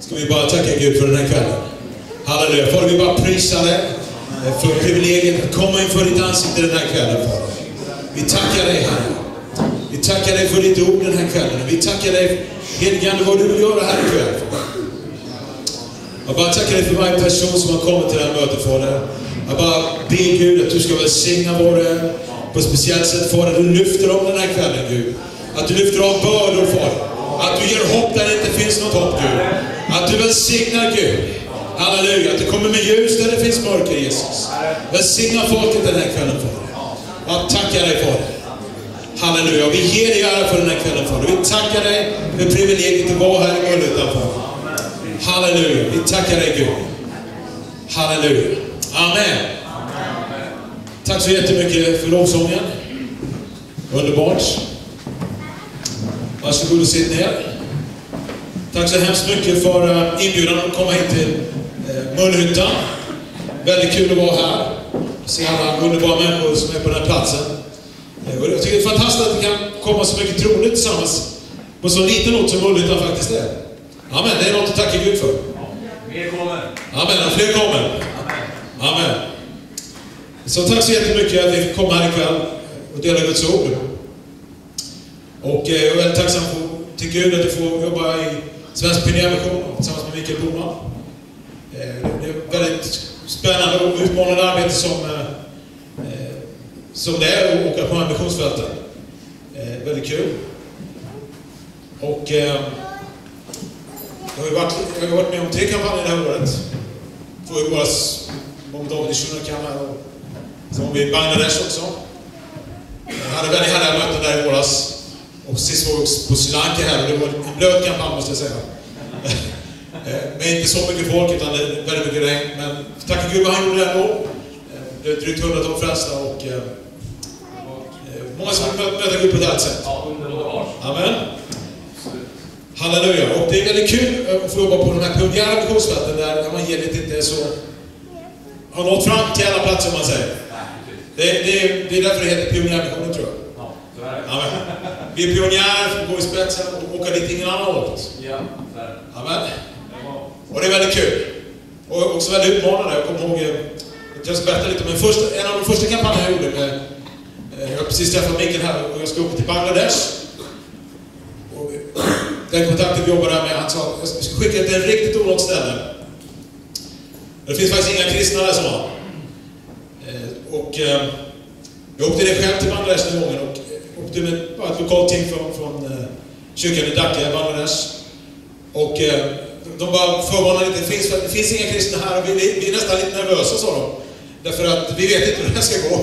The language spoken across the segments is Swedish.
Ska vi bara tacka Gud för den här kvällen. Halleluja. Får vi bara prisa dig för privilegiet att komma inför ditt ansikte den här kvällen, Fader. Vi tackar dig, Herre. Vi tackar dig för ditt ord den här kvällen. Vi tackar dig, helige Ande, vad du vill göra här ikväll. Jag bara tackar dig för varje person som har kommit till det här mötet, Fader. Jag bara ber Gud att du ska välsigna våra på ett speciellt sätt, Fader. Du lyfter om den här kvällen, Gud. Att du lyfter av bördor, Fader. Att du ger hopp där det inte finns något hopp, Gud. Att du välsignar, Gud. Halleluja. Att det kommer med ljus där det finns mörker, Jesus. Välsigna folket den här kvällen, Fader. Jag tackar dig, Fader. Halleluja. Vi ger dig ära för den här kvällen, Fader. Vi tackar dig för privilegiet att vara här i Mullhyttan, Fader. Halleluja. Vi tackar dig, Gud. Halleluja. Amen. Tack så jättemycket för lovsången. Underbart. Varsågod och sitt ner. Tack så hemskt mycket för inbjudan att komma hit till Mullhyttan. Väldigt kul att vara här. Se alla underbara människor som är på den här platsen. Och jag tycker det är fantastiskt att vi kan komma så mycket troende tillsammans på så liten ort som Mullhyttan faktiskt är. Amen, det är något att tacka Gud för. Fler kommer. Amen, och fler kommer. Amen. Så tack så jättemycket att vi fick komma här ikväll och dela Guds ord. Och jag är väldigt tacksam till Gud att du får jobba i Svensk Pionjärmission tillsammans med Mikael Boman. Det är väldigt spännande och utmanande arbete som det är att åka på de här missionsfälten. Väldigt kul. Och jag har varit med om 3 kampanjer det här året. För i våras var David i Shunakaman och så var vi i Bangladesh också. Jag hade väldigt härliga möten där i våras. Och sist var vi på Sri Lanka här och det var en blöt kampanj, måste jag säga. Men inte så mycket folk utan det är väldigt mycket regn. Men tack Gud vad han gjorde det ändå. Det är drygt 100-tal frälsta och många som möter Gud på det här sättet. Amen. Halleluja. Och det är väldigt kul att få jobba på de här pionjära missionsfälten där evangeliet inte är så har nått fram till alla platser, man säger. Det är därför det heter pionjärmissionen, tror jag. Amen. Vi är pionjärer som går i spetsen och åker dit ingen annan åt. Amen. Och det är väldigt kul. Och också väldigt utmanande. Jag kommer ihåg, jag ska berätta lite, men en av de första kampanjerna jag gjorde med, jag har precis träffat Mikael här och jag ska åka till Bangladesh. Och den kontakten vi jobbar där med, han sa, jag ska skicka till ett riktigt olågt ställe. Det finns faktiskt inga kristna där, som var. Och jag åkte det själv till Bangladesh den gången och åkte med ett lokalt team från kyrkan i Dhaka i Bangladesh. Och de bara förvarnade lite, det finns inga kristna här och vi är nästan lite nervösa, sa de. Därför att vi vet inte hur det ska gå.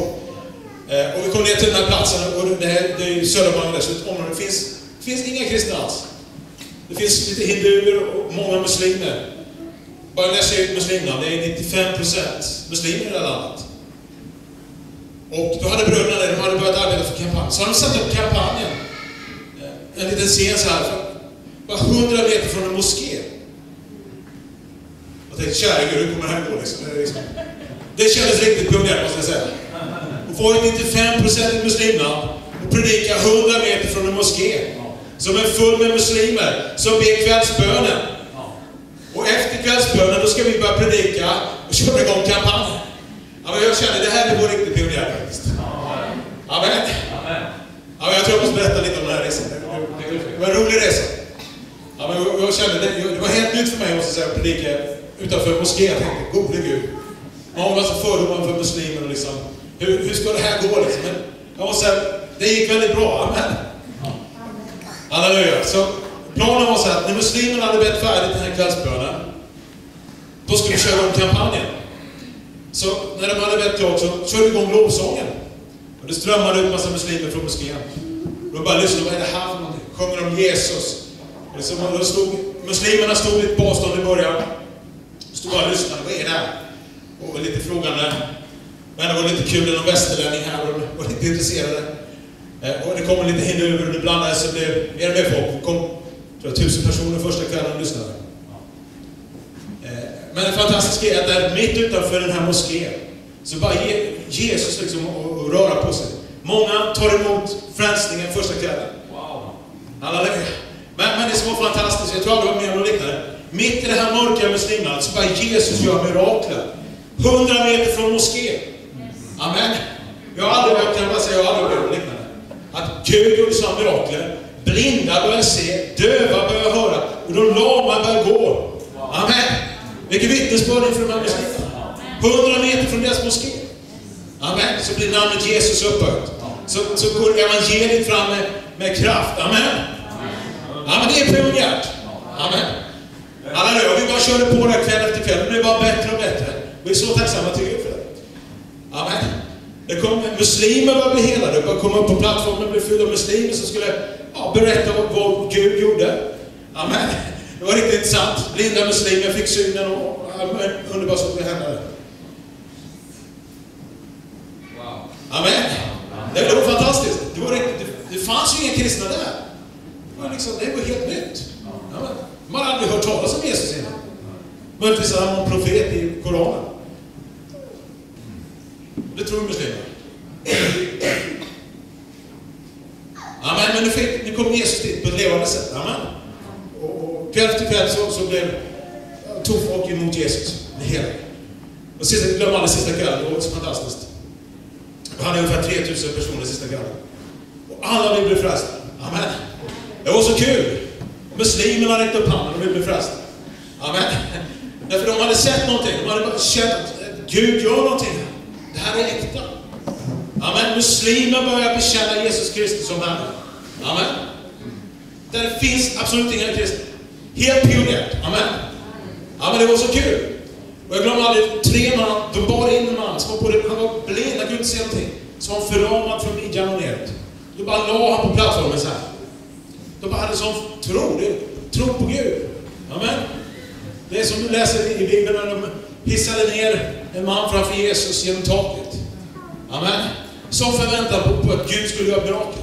Och vi kom ner till den här platsen och det är ju södra Bangladesh, ett område. Det finns inga kristna alls. Det finns lite hinduer och många muslimer. Bangladesh är ett muslimland, det är 95% muslimer i det här landet. Och då hade bröderna där, de hade börjat arbeta för kampanjen. Så hade de satt upp kampanjen. En liten scen så här, bara 100 meter från en moské. Jag tänkte, kära Gud, hur kommer det här gå liksom? Det kändes riktigt pionjärt, måste jag säga. Och få ett 95% muslimland och predika 100 meter från en moské. Som är full med muslimer som ber kvällsbönen. Och efter kvällsbönen då ska vi börja predika och köra igång kampanjen. Ja, men jag känner det här går riktigt pionjärt faktiskt. Amen. Ja, jag tror jag måste berätta lite om den här resan. Det var en rolig resa. Ja, men jag kände det var helt nytt för mig, måste jag säga, att predika utanför moskén. Jag tänkte, gode Gud. Man var så fördomar för muslimer och liksom, hur ska det här gå liksom? Men jag måste säga, det gick väldigt bra. Amen. Halleluja. Så planen var så att när muslimerna hade bett färdigt den här kvällsbönen, då skulle vi köra om kampanjen. Så när de hade bett klart så körde vi igång lovsången. Och det strömmade ut en massa muslimer från moskén. De bara lyssnade, vad är det här för någonting? Sjunger om Jesus. Och muslimerna stod lite på avstånd i början. Stod bara och lyssnade, vad är det här? Och var lite frågande. Men det var lite kul, någon västerlänning här och de var lite intresserade. Och det kom lite hinduer och det blandades så det blev mer och mer folk. Det kom, tror jag, 1000 personer första kvällen och lyssnade. Men det fantastiska är att där mitt utanför den här moskén så bara Jesus liksom och röra på sig. Många tar emot frälsningen första kvällen. Wow. Halleluja. Men det som var fantastiskt, jag tror aldrig var med om något liknande. mitt i det här mörka muslimlandet så bara Jesus gör mirakler. 100 meter från moskén. Amen. Jag har aldrig hört liknande. Att Gud gjorde sådana mirakler. Blinda börjar se, döva börjar höra och de lama börjar gå. Amen. Vilket vittnesbörd inför de här muslimerna. 100 meter från deras moské. Amen. Så blir namnet Jesus upphöjt. Så går evangeliet fram med kraft. Amen. Amen, det är pionjärt. Amen. Halleluja, vi bara körde på det kväll efter kväll. Det blir bara bättre och bättre. Vi är så tacksamma till Gud för det. Amen. Det kom muslimer var bli helade. Bara komma upp på plattformen och bli fyllda av muslimer som skulle berätta vad Gud gjorde. Amen. Det var riktigt intressant. Blinda muslimer fick synen och underbart som det hände. Amen. Det var fantastiskt. Det fanns ju inga kristna där. Det var helt nytt. Amen. Man hade aldrig hört talas om Jesus innan. Möjligtvis att han var en profet i Koranen. Det tror muslimer. Amen, men nu kom Jesus dit på ett levande sätt. Amen. Och kväll till kväll så tog folk emot Jesus med hela. Och glöm alla sista kvällen, det var så fantastiskt. Vi hade ungefär 3000 personer sista kvällen. Och alla blev frälsta. Amen. Det var så kul. Muslimerna räckte upp handen och blev frälsta. Amen. Därför de hade sett någonting. De hade bara känt att Gud gör någonting. Det här är äkta. Amen. Muslimer börjar bekänna Jesus Kristus som Herre. Amen. Där det finns absolut inga kristna. Helt pionjärt. Amen. Amen, det var så kul. Och jag glömde aldrig 3 man. De bar in en man som var på det. Han var blind, han kunde inte se någonting. Så han förramad från midjan och neråt. Då bara la han på plattformen så här. De bara hade sån tro på Gud. Amen. Det är som du läser i Bibeln när de hissade ner en man framför Jesus genom taket. Amen. Som förväntar på att Gud skulle göra mirakel.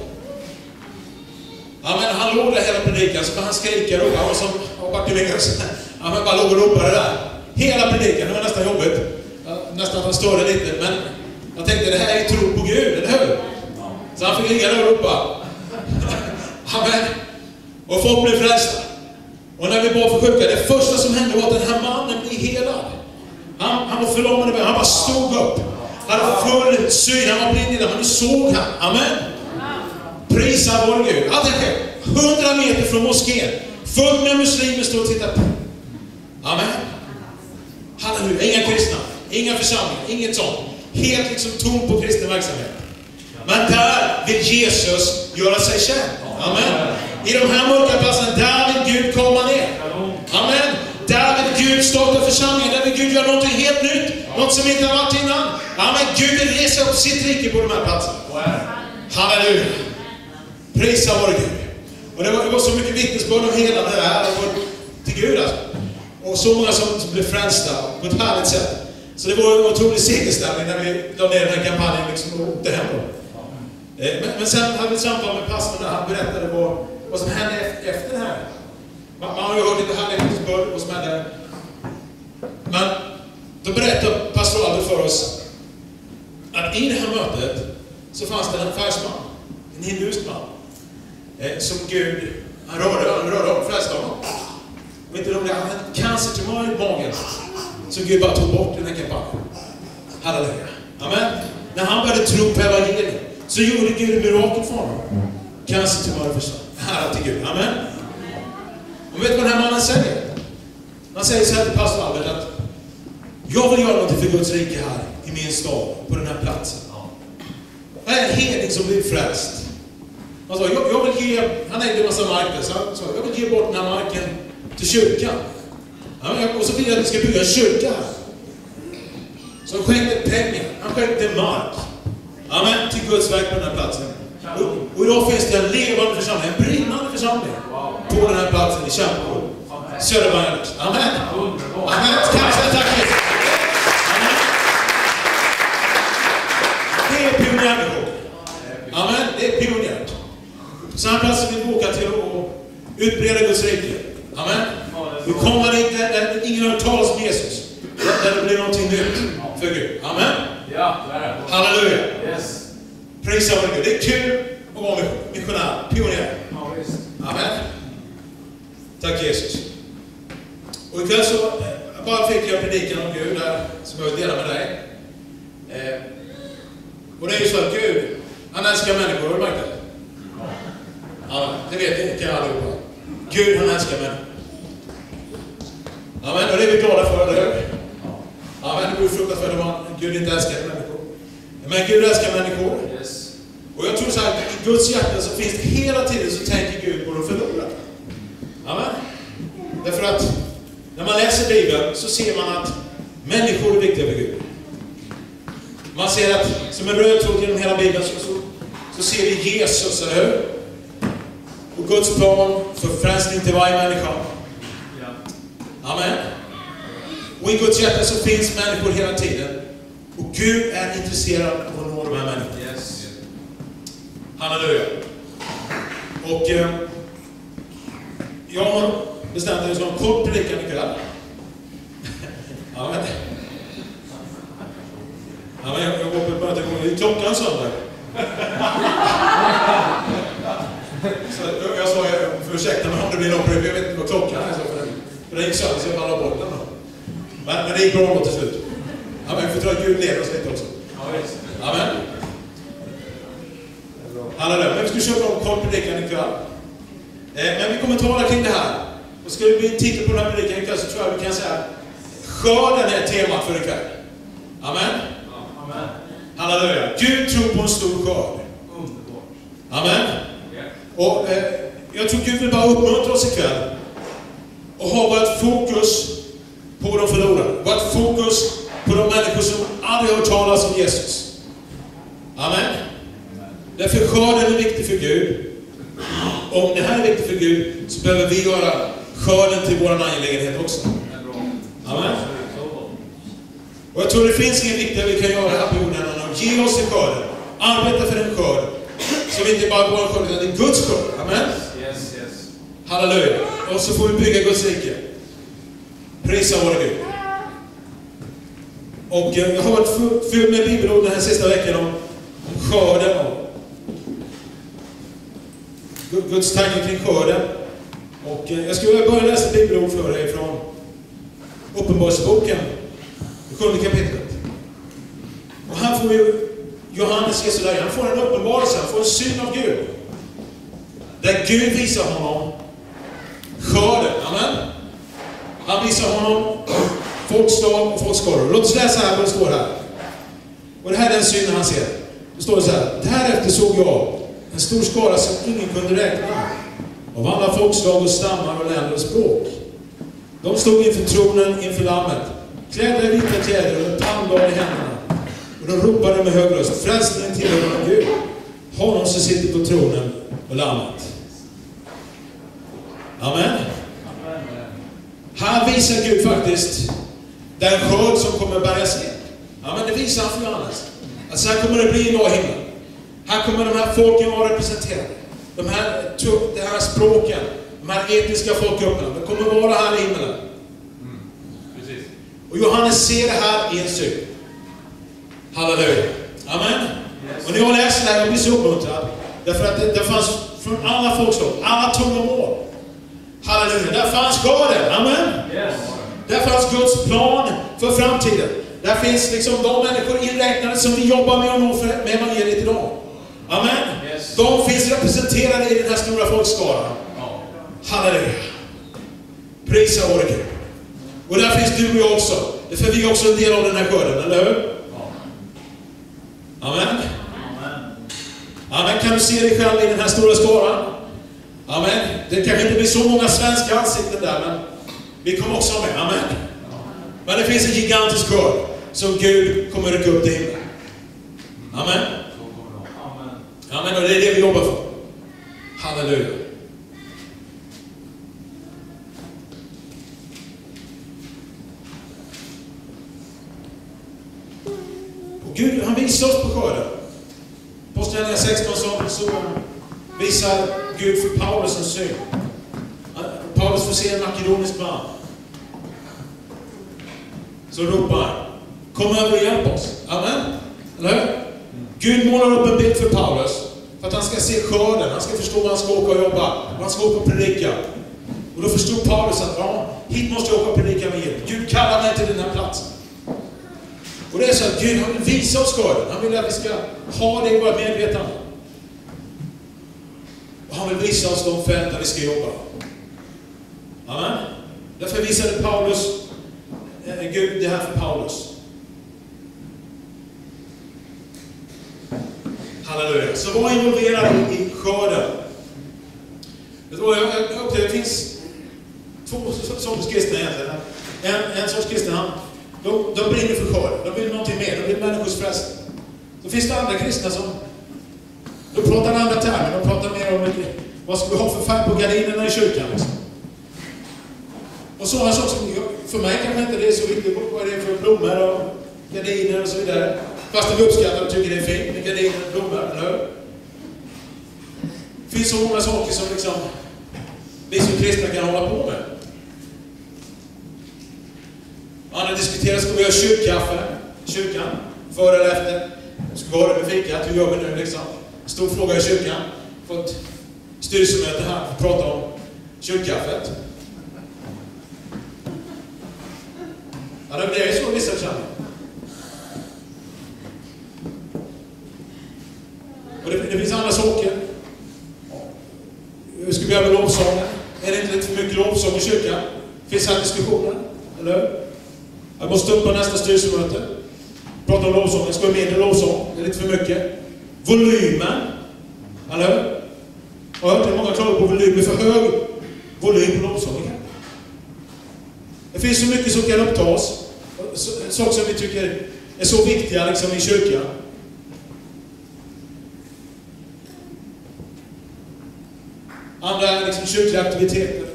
Amen. Han låg där hela predikan så han skriker och han var som Bartimeus. Amen. Bara låg och ropade där. Hela predikan, det var nästan jobbigt. Nästan att han störde lite. Men jag tänkte, det här är tro på Gud, eller hur? Så han fick ligga där och ropa. Amen. Och folk blev frälsta. Och när vi bad för sjuka, det första som hände var att den här mannen blev helad. Han var förlamad, han bara stod upp. Han hade full syn, han var blind, men nu såg han. Amen. Prisa vår Gud. Allt det sker. 100 meter från moskén. Fullt med muslimer står och tittar på. Amen. Halleluja. Inga kristna, inga församlingar, inget sånt. Helt liksom tom på kristen verksamhet. Men där vill Jesus göra sig känd. Amen. I de här mörka platserna, där vill Gud komma ner. Amen. Där vill Gud starta församlingen. Där vill Gud göra något helt nytt. Något som inte har varit innan. Amen. Gud vill resa upp sitt rike på de här platserna. Halleluja. Prisa vår Gud. Och det var så mycket vittnesbörd om hela det här till Gud alltså. Och så många som blev frälsta på ett härligt sätt. Så det var en otrolig segerställning när vi la ner den här kampanjen liksom och åkte hem då. Men sen hade vi ett samtal med pastorn där han berättade vad som hände efter det här. Man har ju hört lite härliga vittnesbörd vad som hände. Men då berättade pastor Albert för oss att i det här mötet så fanns det en affärsman, en hindusk man, som Gud, han rörde om, frälste honom. Vet du, han hade cancertumör i magen. Så Gud bara tog bort den här kampanjen. Halleluja. Amen. När han började tro på evangeliet så gjorde Gud en mirakel för honom. Cancertumör försvann. Herre till Gud. Amen. Och vet du vad den här mannen säger? Han säger så här till pastor Albert att jag vill göra något för Guds rike här i min stad, på den här platsen. Det är en hedning som blir frälst. Han sa, jag vill ge, han ägde en massa mark där, så han sa, jag vill ge bort den här marken till kyrkan. Ja, och så vill jag att vi ska bygga en kyrka här. Så han skänkte pengar, han skänkte mark. Amen, till Guds verk på den här platsen. Och idag finns det en levande församling, en brinnande församling på den här platsen i Kämpor. Söderberget. Amen. Amen. Kanske tack Jesus. Amen. Det är pionjärt. Amen, det är pionjärt. Så här platser vi åka till och utbreda Guds rike. Amen. Vi kommer dit där ingen har talat om Jesus. Där det blir någonting nytt för Gud. Amen. Halleluja. Yes. Prisa vår Gud. Det är kul att vara missionär. Pionjär. Amen. Tack Jesus. Och ikväll så bara fick jag predikan om Gud där, som jag vill dela med dig. Och det är ju så att Gud, han älskar människor, har du märkt det? Ja, det vet ni, kan jag allihopa. Gud, han älskar människor. Amen, och det är vi glada för, eller hur? Amen, det borde fruktat för att Gud inte älskar människor. Men Gud älskar människor. Yes. Och jag tror så här, i Guds hjärta så finns det hela tiden så tänker Gud på de förlorade. Amen. Därför att när man läser Bibeln så ser man att människor är viktiga för Gud. Man ser att som en röd tråd genom hela Bibeln så ser vi Jesus, eller hur? Och Guds plan för frälsning till varje människa. Amen. Och i Guds hjärta så finns människor hela tiden. Och Gud är intresserad av att nå de här människorna. Yes. Halleluja. Och jag har bestämt att jag ska ha en kort predikan ikväll. Amen. Amen. Jag går på början igång. Det är klockan söndag. Så jag sa, ursäkta mig om det blir något problem. Jag vet inte vad klockan är. För det gick sönder så jag ballade bort den då. Men det gick bra då till slut. Amen. Vi får tro att Gud leder oss lite också. Amen. Halleluja. Men vi ska köra en kort predikan ikväll. Men vi kommer tala kring det här. Och ska vi bli titta på den här predikan ikväll så tror jag vi kan säga skörden är temat för ikväll. Amen. Amen. Halleluja. Gud tror på en stor skörd. Amen. Och jag tror Gud vill bara uppmuntra oss ikväll. Och ha vårt fokus på de förlorade. Vårt fokus på de människor som aldrig har hört talas om Jesus. Amen. Därför skörden är viktig för Gud. Om det här är viktigt för Gud så behöver vi göra skörden till vår angelägenhet också. Amen. Och jag tror det finns inget viktigare vi kan göra här på jorden än att ge oss i skörden. Arbeta för en skörd. Så vi inte bara går en skörd utan det är Guds skörd. Amen. Yes, yes. Halleluja. Och så får vi bygga Guds rike. Prisa vår Gud. Och jag har varit fylld med bibelord den här sista veckan om skörden och Guds tankar kring skörden. Och jag skulle börja läsa bibelord för dig från Uppenbarelseboken, 7:e kapitlet. Och här får ju Johannes Jesu lärjunge, han får en uppenbarelse, han får en syn av Gud. Där Gud visar honom skörden. Amen. Han visar honom folkslag och folkskaror. Låt oss läsa här vad det står här. Och det här är den synen han ser. Det står så här. Därefter såg jag en stor skara som ingen kunde räkna. Av alla folkslag och stammar och länder och språk. De stod inför tronen, inför lammet. Klädda i vita kläder och med palmblad i händerna. Och de ropade med hög röst. Frälsningen tillhör vår Gud. Honom som sitter på tronen och lammet. Amen. Här visar Gud faktiskt den skörd som kommer bärgas in. Ja, men det visar han för Johannes. Att så här kommer det bli i dag i himlen. Här kommer de här folken vara representerade. De här språken, de här etniska folkgrupperna, de kommer vara här i himlen. Precis. Och Johannes ser det här i en syn. Halleluja. Amen. Yes. Och när jag läser det här, jag blir så uppmuntrad. Därför att det fanns från alla folkslag, alla tungomål. Halleluja. Där fanns skörden. Amen. Yes. Där fanns Guds plan för framtiden. Där finns liksom de människor inräknade som vi jobbar med att nå med evangeliet idag. Amen. Yes. De finns representerade i den här stora folkskaran. Halleluja. Prisa vår Gud. Och där finns du och jag också. För vi är också en del av den här skörden, eller hur? Amen. Amen. Kan du se dig själv i den här stora skaran? Amen. Det kanske inte blir så många svenska ansikten där, men vi kommer också med. Amen. Men det finns en gigantisk skörd som Gud kommer rycka upp till himlen. Amen. Amen. Och det är det vi jobbar för. Halleluja. Och Gud, han visar oss på skörden. Apostlagärningarna 16 så visar Gud för Paulus en syn. Paulus får se en makedonisk man. Så ropar, kom över och hjälp oss. Amen. Eller hur? Gud målar upp en bild för Paulus. För att han ska se skörden. Han ska förstå vad han ska åka och jobba. Vad han ska åka och predika. Och då förstod Paulus att hit måste jag åka och predika med er. Gud kallar mig till den här platsen. Och det är så att Gud han vill visa oss skörden. Han vill att vi ska ha det i vårt medvetande. Och han vill visa oss de fält där vi ska jobba. Amen. Därför visade Gud det här för Paulus. Halleluja. Så var involverad i skörden. Det finns två sorters kristna egentligen. En sorts kristna, de brinner för skörden. De vill någonting mer. De vill människors frälsning. Så finns det andra kristna som de pratar andra termer. De pratar mer om vad ska vi ha för färg på gardinerna i kyrkan. Liksom. Och sådana saker som för mig kanske inte det är så viktigt. Vad är det för blommor och gardiner och så vidare. Fast vi uppskattar och tycker det är fint med gardiner och blommor, eller hur? Det finns så många saker som liksom vi som kristna kan hålla på med. Andra diskuterar, ska vi göra kyrkkaffe i kyrkan? Före eller efter? Ska vi ha det med fikat? Hur gör vi nu liksom? Stor fråga i kyrkan. Fått styrelsemöte här för att prata om kyrkkaffet. Ja, det blir ju så vissa känner. Och det finns andra saker. Hur ska vi göra med lovsången? Är det inte lite för mycket lovsång i kyrkan? Finns här diskussioner? Eller hur? Jag måste upp på nästa styrelsemöte. Prata om lovsången. Ska vi mindre lovsång? Det är lite för mycket. Volymen. Eller hur? Jag har hört att många klagar på volymen. För hög volym på lovsången. Det finns så mycket som kan upptas. Saker som vi tycker är så viktiga liksom i kyrkan. Andra liksom kyrkliga aktiviteter.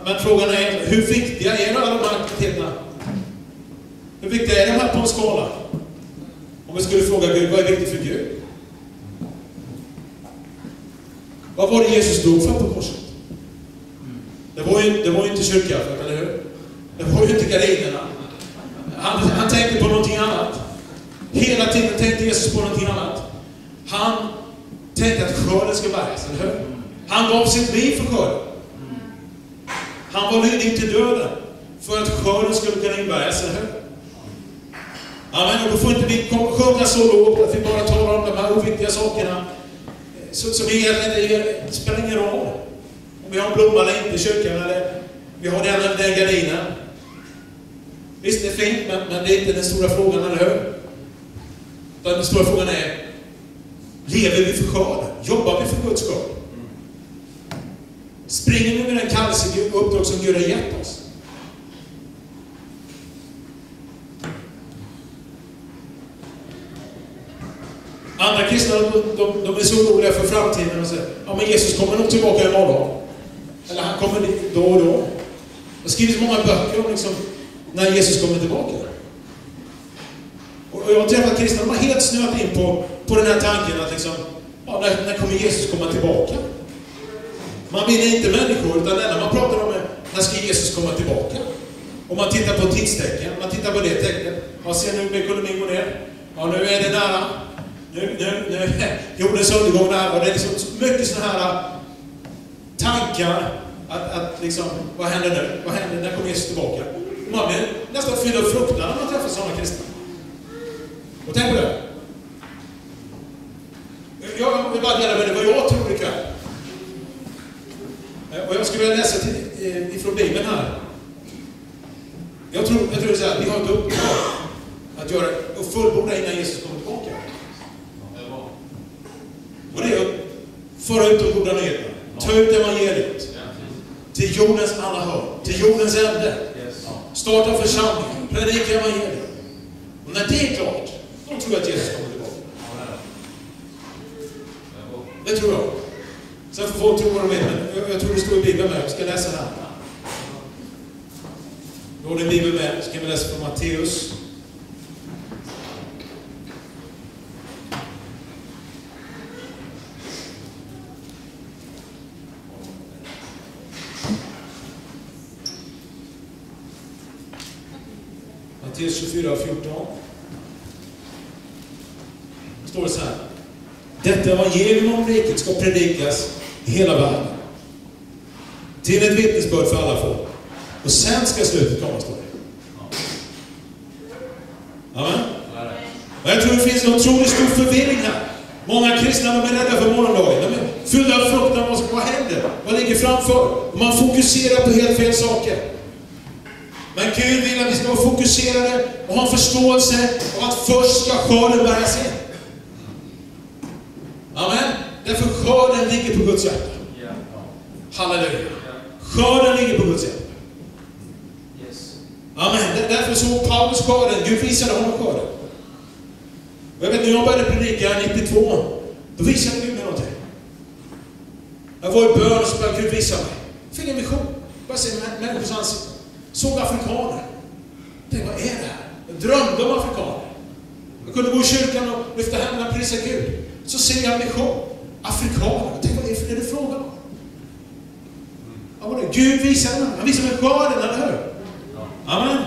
Men frågan är, hur viktiga är alla de här aktiviteterna? Hur viktiga är de här på en skala? Om vi skulle fråga Gud, vad är viktigt för Gud? Vad var det Jesus dog för på korset? Det var ju inte kyrkkaffet, eller hur? Det var ju inte gardinerna. Han tänkte på någonting annat. Hela tiden tänkte Jesus på någonting annat. Han tänkte att skörden ska bäras, eller hur? Han gav sitt liv för skörden. Han var lydig till döden för att skörden skulle kunna inbäras, eller hur? Amen, och då får inte vi sjunga så lågt att vi bara talar om de här oviktiga sakerna som egentligen spelar ingen roll. Om vi har en blomma eller inte i kyrkan, eller vi har den eller den gardinen. Visst, det är fint, men det är inte den stora frågan, eller hur? Den stora frågan är, lever vi för skörden? Jobbar vi för Guds skörd? Springer vi med den kallelse och uppdrag som Gud har gett oss? Andra kristna, de är så oroliga för framtiden och säger, ja men Jesus kommer nog tillbaka imorgon. Eller han kommer då och då. Det skrivs många böcker om liksom, när Jesus kommer tillbaka. Och jag har träffat kristna, de har helt snöat in på den här tanken att liksom, ja, när kommer Jesus komma tillbaka? Man vill inte människor, utan när man pratar om när ska Jesus komma tillbaka? Om man tittar på tidstecken, man tittar på det tecknet. Man ser nu ekonomin går ner. Ja, nu är det nära. Nu jordens undergång nära. Och det är liksom mycket sådana här tankar att liksom, vad händer nu? Vad händer? När kommer Jesus tillbaka? Man blir nästan fylld av fruktan när man träffar sådana kristna. Och tänk på det. Jag vill bara dela med det vad jag tror ikväll. Och jag skulle vilja läsa ifrån Bibeln här. Jag tror det är så här, vi har ett uppdrag att göra och fullborda innan Jesus kommer tillbaka. Och det är att föra ut de goda nyheterna. Ta ut evangeliet till jordens alla hörn, till jordens ände. Starta församlingen, predika evangeliet. Och när det är klart, då tror jag att Jesus kommer tillbaka. Det tror jag. Sen får folk tro vad de vet, men jag tror det står i Bibeln med. Jag ska läsa här. Då har det Bibeln med. Så kan vi läsa från Matteus. Matteus 24:14. Står det så här. Detta evangelium om riket ska predikas i hela världen. Till ett vittnesbörd för alla folk. Och sen ska slutet komma, står det. Amen. Och jag tror det finns en otroligt stor förvirring här. Många kristna är rädda för morgondagen. De är fyllda av fruktan. Vad händer? Vad ligger framför? Och man fokuserar på helt fel saker. Men Gud vill att vi ska vara fokuserade och ha en förståelse av att först ska skörden bäras in. Amen. Därför skörden ligger på Guds hjärta. Halleluja. Skörden ligger på Guds hjärta. Amen. Därför såg Paulus skörden. Gud visade honom skörden. Och jag vet, när jag började predika 92, då visade Gud mig någonting. Jag var i bön och så började Gud visa mig. Jag fick en vision. Bara se människors ansikten. Såg afrikaner. Tänkte, vad är det här? Jag drömde om afrikaner. Jag kunde gå i kyrkan och lyfta händerna och prisa Gud. Så ser jag en vision. Afrikaner. Jag tänkte, vad är det frågan om? Ja, vad är det? Gud visade mig. Han visade mig skörden, eller hur? Amen.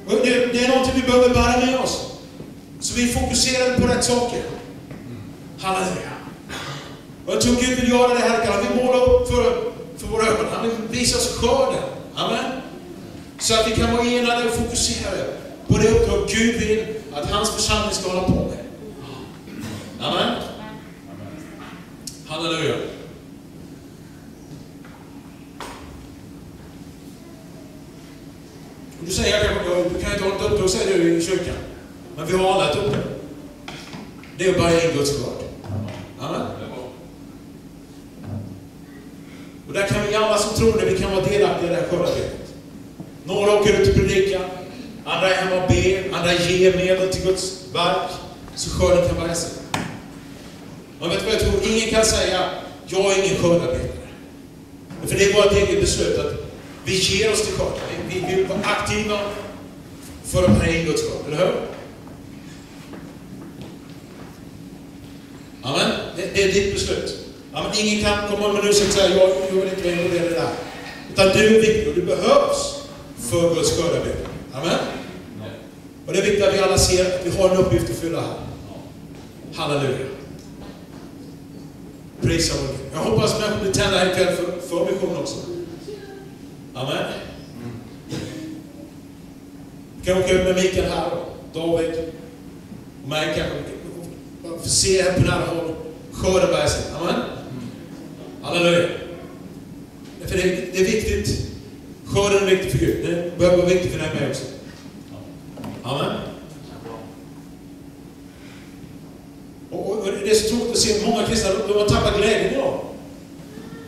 Och det är någonting vi behöver bära med oss. Så vi fokuserar på rätt saker. Halleluja. Och jag tror Gud vill göra det här. Han vill måla upp för våra ögon. Han vill visa oss skörden. Amen. Så att vi kan vara enade och fokuserade på det uppdrag Gud vill att hans församling ska hålla på med. Amen. Halleluja. Och du säger, du kan inte ha ett uppdrag, säger du i kyrkan. Men vi har alla ett uppdrag. Det är bara en Guds skörd. Amen. Och där kan vi alla som tror det, vi kan vara delaktiga i det här skördarbetet. Några åker ut och predika, andra är hemma och ber, andra ger medel till Guds verk, så skörden kan bära sig. Man vet vad jag tror, ingen kan säga, jag är ingen skördarbetere. För det är vårt eget beslut att vi ger oss till skörden. Vi vill vara aktiva för att bära in Guds skörd, eller hur? Amen. Det är ditt beslut. Amen. Ingen kan komma med nu och säga, jag vill inte vara involverad i det där. Utan du är viktig och du behövs för Guds skördarbete. Amen. Och det är viktigt att vi alla ser att vi har en uppgift att fylla här. Halleluja. Prisa Gud. Jag hoppas att människor blir tända här ikväll för mission också. Amen. Vi kan åka ut med Mikael här och David och mig kanske. För se här på nära håll. Skörden bär sig. Amen. Halleluja. För det är viktigt. Skörden är viktig för Gud. Det behöver vara viktigt för dig med också. Amen. Och det är så tråkigt att se många kristna, de har tappat glädjen idag.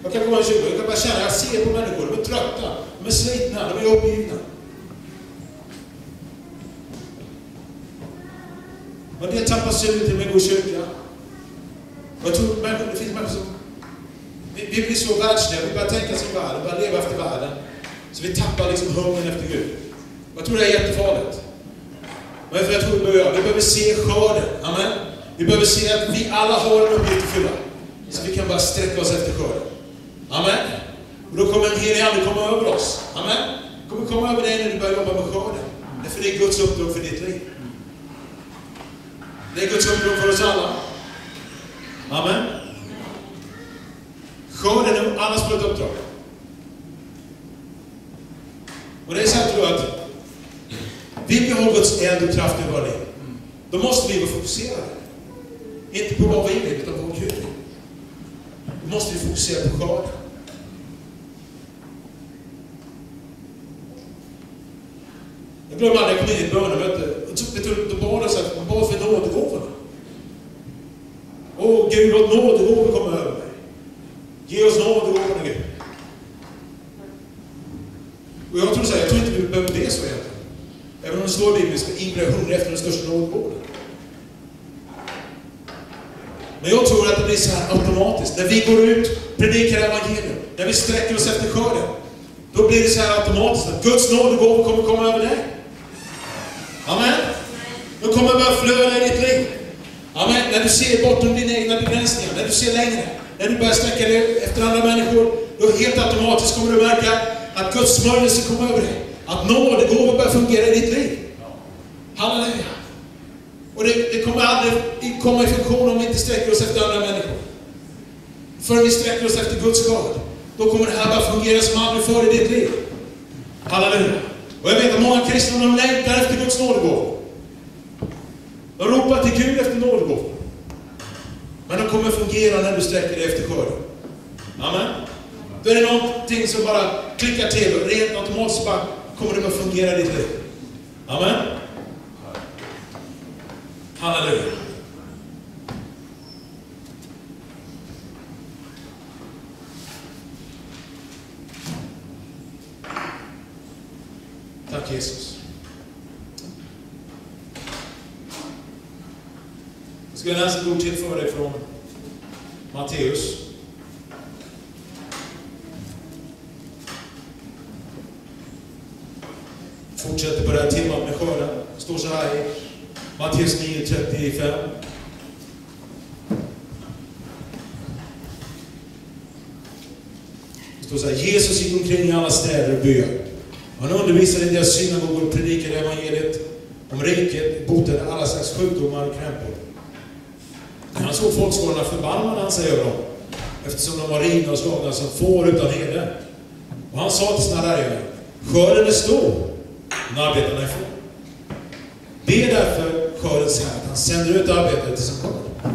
Jag kan komma i 20, jag kan bara känna, jag ser på människor, de är trötta, de är slitna, de är uppgivna. Men det tappar suget till mig att gå i kyrka. Och jag tror att det finns människor som vi blir så världsliga, vi börjar tänka som världen, vi börjar leva efter världen. Så vi tappar liksom hungern efter Gud. Och jag tror det är jättefarligt. Men jag tror vi behöver se skörden. Amen. Vi behöver se att vi alla har en uppgift att fylla. Så vi kan bara sträcka oss efter skörden. Amen. Och då kommer en helig ande komma över oss. Amen. Kommer komma över dig när du börjar jobba med skörden. Därför det är Guds uppdrag för ditt liv. Det är Guds uppdrag för oss alla. Amen. Skörden är allas vårt uppdrag. Och det är så här, tror jag, att vill vi ha Guds eld och kraft i våra liv, då måste vi vara fokuserade. Inte på vad vi vill, utan på vad Gud vill. Då måste vi fokusera på skörden. Jag glömmer aldrig, jag kom in i ett bönemöte. Då bad jag så att man bad för nådegåvorna. Åh Gud, låt nådegåvor komma över mig. Ge oss nådegåvorna, Gud. Och jag tror så här, jag tror inte vi behöver det så egentligen. Även om det står i Bibeln, vi ska ivra hungriga efter den största nådegåvan. Men jag tror att det blir så här automatiskt. När vi går ut, predikar evangelium, när vi sträcker oss efter skörden, då blir det så här automatiskt att Guds nådegåvor kommer komma över dig. Amen. Då kommer det börja flöda i ditt liv. Amen. När du ser bortom dina egna begränsningar, när du ser längre, när du börjar sträcka dig efter andra människor, då helt automatiskt kommer du märka att Guds smörjelse kommer över dig. Att nådegåvor börjar fungera i ditt liv. Halleluja. Och det kommer aldrig komma i funktion om vi inte sträcker oss efter andra människor. För vi sträcker oss efter Guds skörd. då kommer det här bara fungera som aldrig förr i ditt liv. Halleluja. Och jag vet att många kristna, de längtar efter Guds nådegåvor. De ropar till Gud efter nådegåvor. Men de kommer fungera när du sträcker dig efter skörden. Amen. Då är det någonting som bara klickar till och rent automatiskt bara kommer det att fungera i ditt liv. Amen. Halleluja. Tack Jesus. Jag ska läsa ett ord till för dig från Matteus. Fortsätter på det här temat med skörden. Det står så här i Matteus 9:35. Det står så här: Jesus gick omkring i alla städer och byar. Han undervisade i deras synagogor och predikade evangeliet om riket, botade alla slags sjukdomar och krämpor. När han såg folkskarorna förbarmade han sig över dem, eftersom de var rivna och slagna som får utan herde. Och han sa till sina lärjungar: skörden är stor, men arbetarna är få. Be därför skördens Herre att han sänder ut arbetare till sin skörd.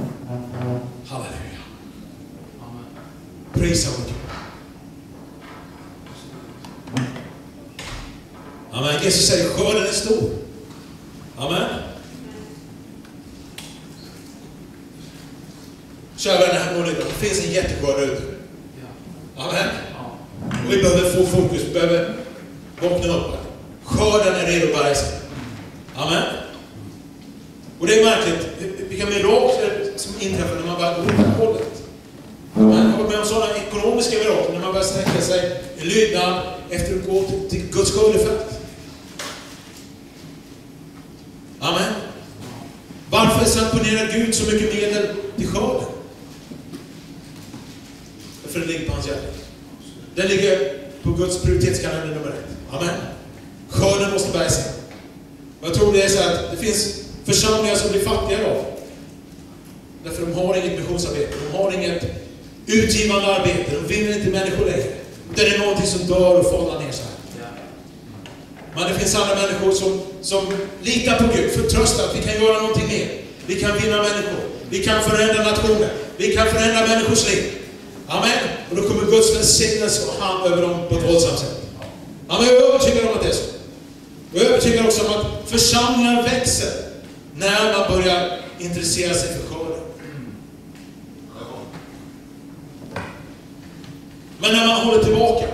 Halleluja. Amen. Prisa vår Gud. Amen. Jesus säger skörden är stor. Amen. Kära vänner, här målet, det finns en jätteskörd ute. Amen. Och vi behöver få fokus, vi behöver vakna upp. Skörden är redo att bärga sig. Amen. Och det är märkligt, vilka mirakler som inträffar när man börjar gå åt det hållet. Amen. Jag har med om sådana ekonomiska mirakler när man börjar sträcka sig i lydnad efter att gå till Guds skördefält. Amen. Varför sanktionerar Gud så mycket medel till skörden? För det ligger på hans hjärta. Den ligger på Guds prioritetskalender nummer 1. Amen. Skörden måste bära sig. Jag tror det är så att det finns församlingar som blir fattiga då. Därför de har inget missionsarbete. De har inget utgivande arbete. De vinner inte människor längre. Det är någonting som dör och faller ner så här. Men det finns andra människor som litar på Gud, förtröstar att vi kan göra någonting mer. Vi kan vinna människor. Vi kan förändra nationer. Vi kan förändra människors liv. Amen. Och då kommer Guds välsignelse och hand över dem på ett våldsamt sätt. Amen. Jag är övertygad om att det är så. Jag är övertygad också om att församlingar växer när man börjar intressera sig för skörden. Men när man håller tillbaka,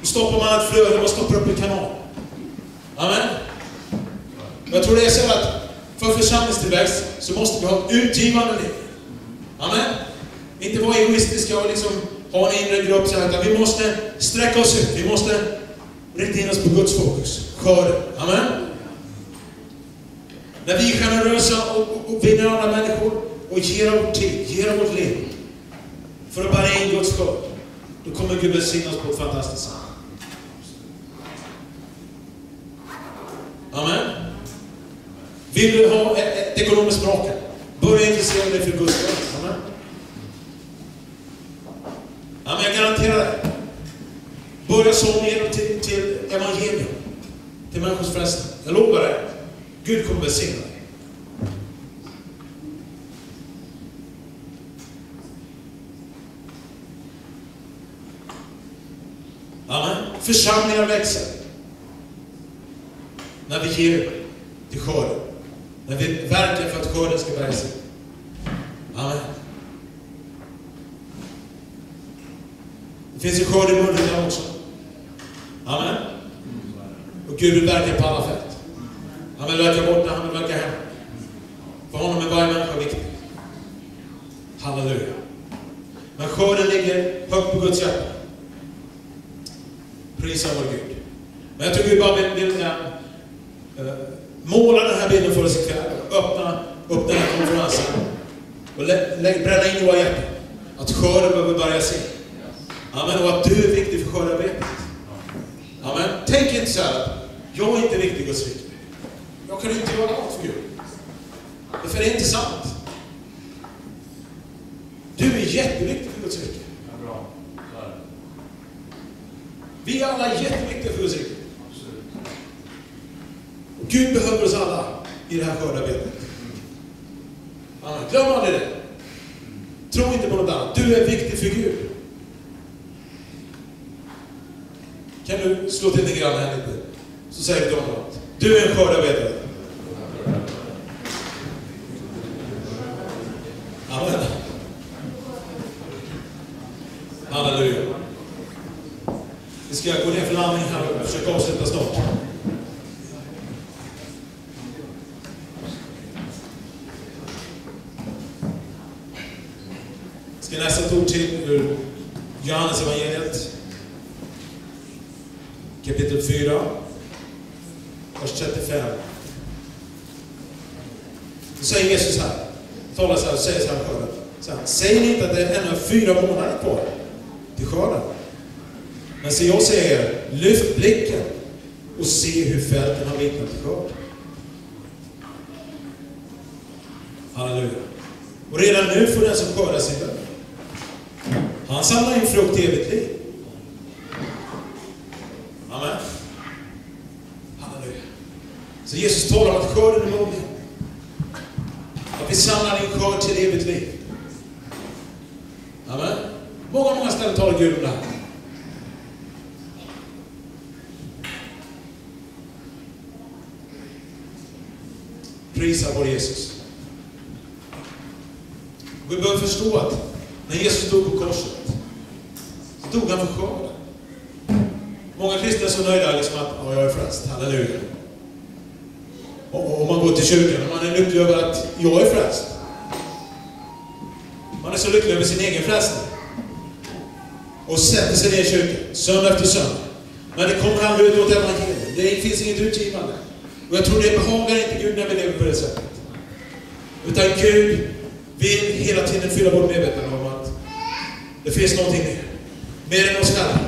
då stoppar man ett flöde, man stoppar upp en kanal. Amen. Jag tror det är så att för församlingstillväxt så måste vi ha ett utgivande liv. Amen. Inte vara egoistiska och liksom ha en inre grupp så här, utan vi måste sträcka oss ut. Vi måste rikta in oss på Guds fokus. Skörden. Amen. När vi är generösa och vinner andra människor och ger vår tid, ger vårt liv för att bära in Guds skörd, då kommer Gud välsigna oss på ett fantastiskt sätt. Amen. Vill du ha ett ekonomiskt mirakel? Börja intressera dig för Guds skörd. Amen. Amen, jag garanterar det. Börja så ner till evangelium. Till människors frälsning. Jag lovar dig. Gud kommer välsigna dig. Amen. Församlingar växer. När vi ger till skörden. När vi verkar för att skörden ska bära sig. Amen. Det finns en skörd i munnen också. Amen. Och Gud vill verka på alla fält. Han vill verka borta, han vill verka hem. För honom är varje människa viktig. Halleluja. Men skörden ligger högt på Guds hjärta. Prisa vår Gud. Men jag tror Gud bara vill måla den här bilden för oss ikväll. Öppna upp den här konferensen. Och bränna in i våra hjärtan. Att skörden behöver börja se. Amen. Och att du är viktig för skördarbetet. Amen. Tänk inte så här. Jag är inte riktigt Guds rike. Jag kan inte göra allt för Gud. För det är inte sant. Du är jätteviktig för Guds rike. Vi är alla jätteviktiga för Guds rike. Och Gud behöver oss alla i det här skördarbetet. Amen. Glöm aldrig det. Tro inte på något annat. Du är viktig för Gud. Kan du slå till din grann här lite? Så säger du till honom att du är en skördarbetare. Amen. Halleluja. Vi ska gå ner för landning här och försöka avsluta snart. Jag ska läsa ett ord till ur Johannes evangeliet. Kapitel 4. Vers 35. Då säger Jesus här. Talar så här och säger så här skörden. Säger ni inte att det är ännu 4 månader kvar till skörden? Men så jag säger, lyft blicken och se hur fälten har vittnat till skörd. Halleluja. Och redan nu får den som skördar sin lön. Han samlar in frukt till evigt liv. Amen. Halleluja. Så Jesus talar om att skörden är mogen. Att vi samlar in skörd till evigt liv. Amen. Många ställen talar Gud om det här. Prisa vår Jesus. Vi behöver förstå att när Jesus dog på korset så dog han för skörden. Många kristna är så nöjda liksom att jag är frälst, halleluja. Och man går till kyrkan och man är lycklig över att jag är frälst. Man är så lycklig över sin egen frälsning. Och sätter sig ner i kyrkan, söndag efter söndag. Men det kommer aldrig ut åt evangeliet. Det finns inget utgivande. Och jag tror det behagar inte Gud när vi lever på det sättet. Utan Gud vill hela tiden fylla vårt medvetande om att det finns någonting mer. Mer än oss själva.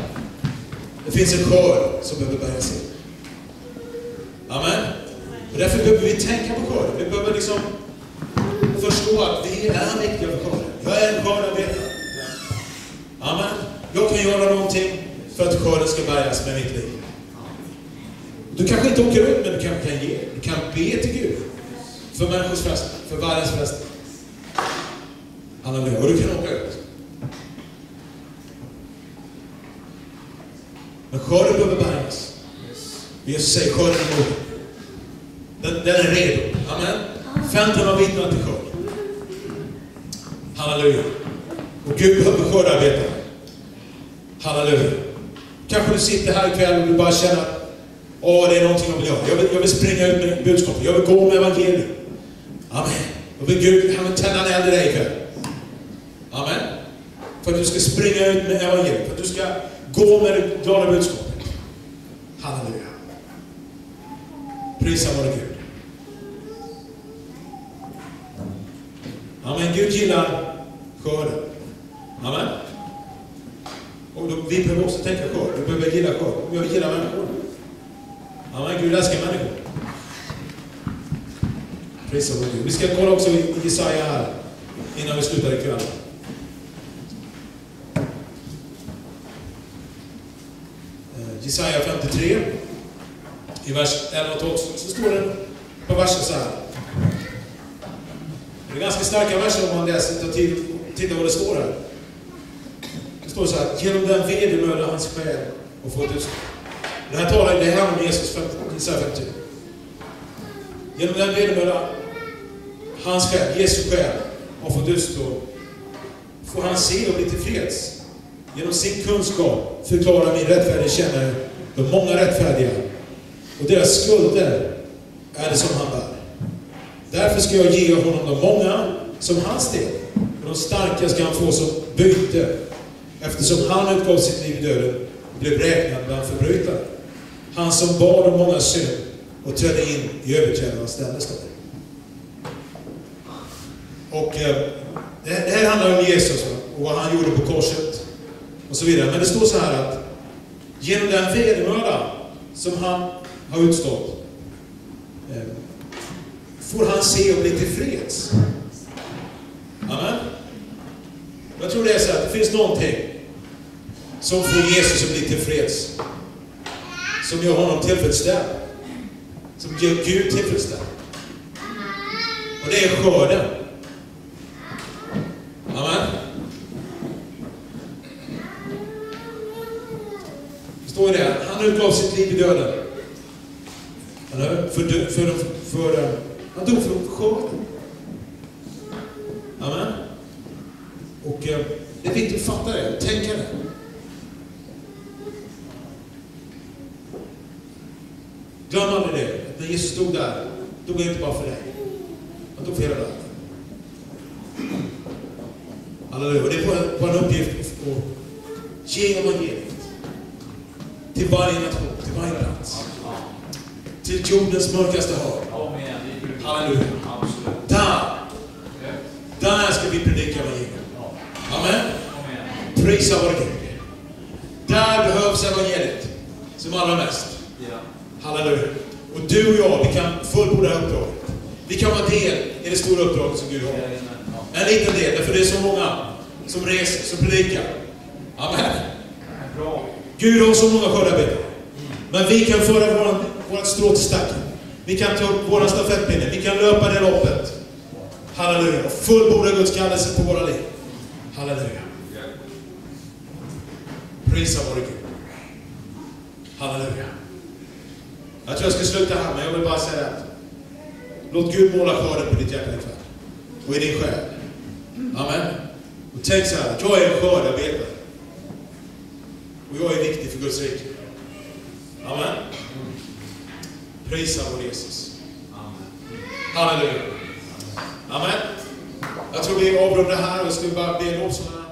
Det finns en skörd som behöver bärgas in. Amen. Och därför behöver vi tänka på skörden. Vi behöver liksom förstå att vi är viktiga för skörden. Jag är en skördarbetare. Amen. Jag kan göra någonting för att skörden ska bärgas med mitt liv. Du kanske inte åker ut, men du kanske kan ge. Du kan be till Gud. För människors frälsning. För världens frälsning. Halleluja. Och du kan åka ut. Men skörden behöver bärgas. Jesus säger skörden är mogen. Den är redo. Amen. 15 har vittnat till skörd. Halleluja. Och Gud behöver skördarbetare. Halleluja. Kanske du sitter här ikväll och du bara känner att det är någonting jag vill göra. Jag vill springa ut med budskapet. Jag vill gå med evangeliet. Amen. Och vill Gud, han vill tända en eld i dig ikväll. Amen. För att du ska springa ut med evangeliet. För att du ska gå med det glada budskapet. Halleluja. Prisa vår Gud. Amen. Gud gillar skörden. Amen. Och vi behöver också tänka skörd. Vi behöver gilla skörd. Vi behöver gilla människor. Amen. Gud älskar människor. Prisa vår Gud. Vi ska kolla också i Jesaja här innan vi slutar ikväll. Jesaja 53 i vers 11 och 12 så står det på versen så här. Det är ganska starka verser om man läser och tittar vad det står här. Det står så här: genom den vedermöda hans själ och fått utstå. Det här talar det här om Jesus, Jesaja 53. Genom den vedermöda hans själ, Jesu själ, har fått utstå, får han se och bli tillfreds. Genom sin kunskap förklarar min rättfärdiga kännare de många rättfärdiga, och deras skulder är det som han bär. Därför ska jag ge honom de många som hans del, och de starka ska han få som byte, eftersom han utgav sitt liv i döden och blev räknad bland förbrytare. Han som bad om många synd och trädde in i överträdarnas ställestad. Och det här handlar om Jesus och vad han gjorde på korset och så vidare. Men det står så här att genom den vedermöda som han har utstått får han se och bli tillfreds. Amen. Jag tror det är så att det finns någonting som får Jesus att bli tillfreds. som gör honom tillfredsställd. Som gör Gud tillfredsställd. Och det är skörden. Amen. Står det? Han utgav sitt liv i döden. Han dog för skörden. Amen. Och det är viktigt att fatta det, tänka det. Glöm aldrig det. Att när Jesus stod där, dog han inte bara för dig. Han dog för hela världen. Halleluja. Och det är på en uppgift att ge evangeliet till varje nation, till varje plats. Till jordens mörkaste hav. Halleluja. Där ska vi predika evangeliet. Amen. Prisa vår Gud. Där behövs evangeliet som allra mest. Halleluja. Och du och jag, vi kan fullborda det här uppdraget. Vi kan vara del i det stora uppdraget som Gud har. En liten del, därför det är så många som reser, som predikar. Amen. Gud har så många skördarbetare. Men vi kan föra vårt strå till stacken. Vi kan ta upp våra stafettpinnar. Vi kan löpa det loppet. Halleluja. Och fullborda Guds kallelse på våra liv. Halleluja. Prisa vår Gud. Halleluja. Jag tror jag ska sluta här, men jag vill bara säga att låt Gud måla skörden på ditt hjärta ikväll. Och i din själ. Amen. Och tänk så här, jag är en skördarbetare. Och jag är viktig för Guds rike. Amen. Prisa vår Jesus. Halleluja. Amen. Jag tror vi avrundar här och skulle bara be lovsångarna.